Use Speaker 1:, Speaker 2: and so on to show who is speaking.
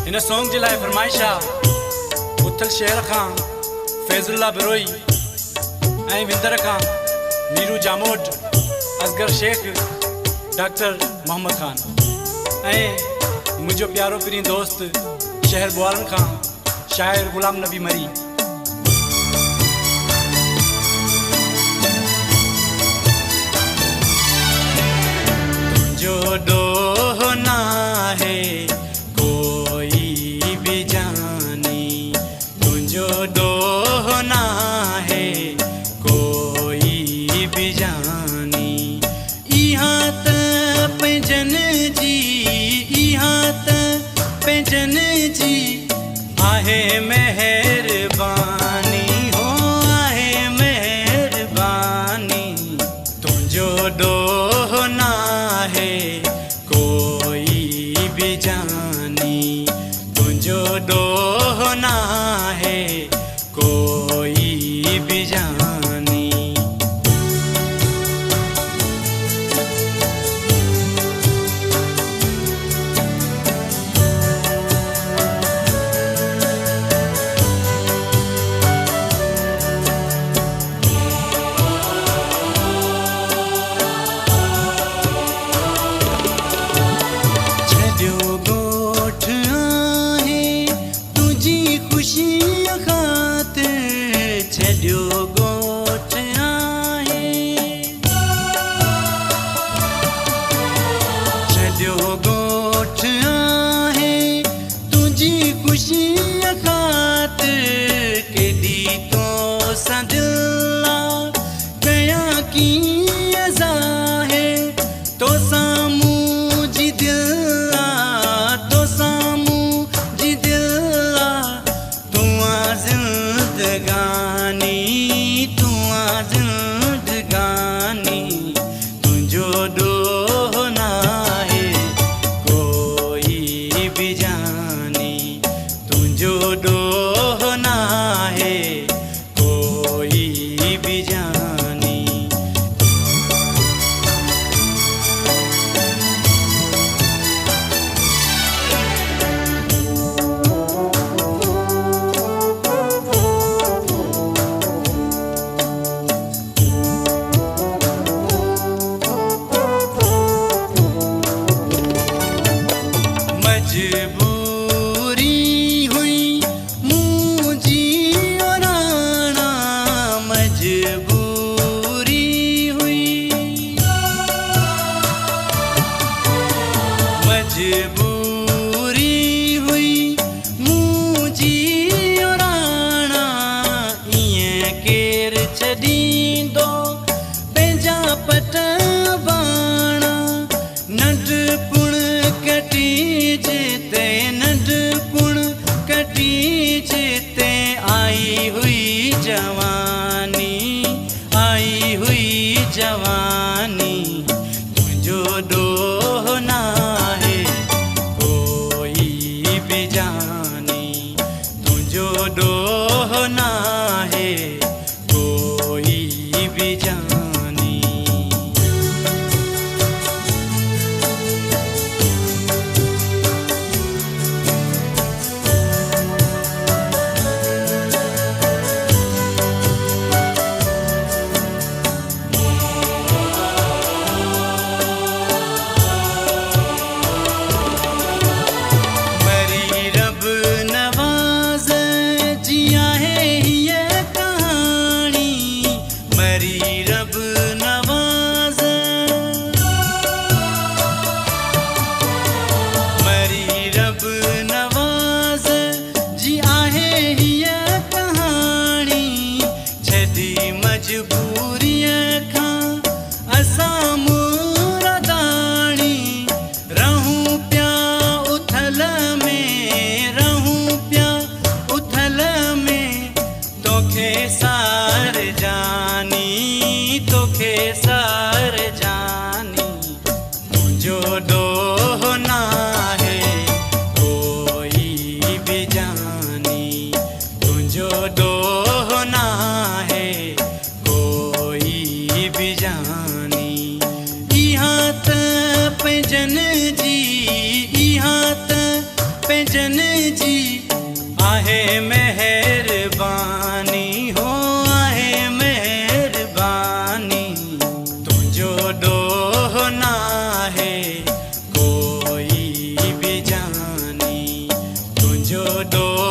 Speaker 1: इन song जे लाइ फरमाइश आहे उथल शहर खां फैज़ुल्ला बिरोई ऐं विंदर खां नीरू जामोट, असगर शेख, डॉक्टर मोहम्मद खान ऐं मुंहिंजो प्यारो प्रिय दोस्त शहर बुआरन खां शाइर गुलाम नबी मरी। तुंहिंजो ॾोह ना है कोई भी जानी, तुंहिंजो ॾोह ना है कोई भी जानी। इहा त पंहिंजन जी, इहा त पंहिंजन जी आहे मेहरबानी, हो आहे मेहरबानी। तुंहिंजो ॾोह ना है कोई भी जानी, तुंहिंजो ॾोह ना है कोई भी जानी।
Speaker 2: पंहिंजन जी इहा
Speaker 1: पंहिंजन जी आहे मेहरबानी हो आहे मेहरबानी तुंहिंजो ॾोह नाहे कोई बि जानी तुंहिंजो ॾोह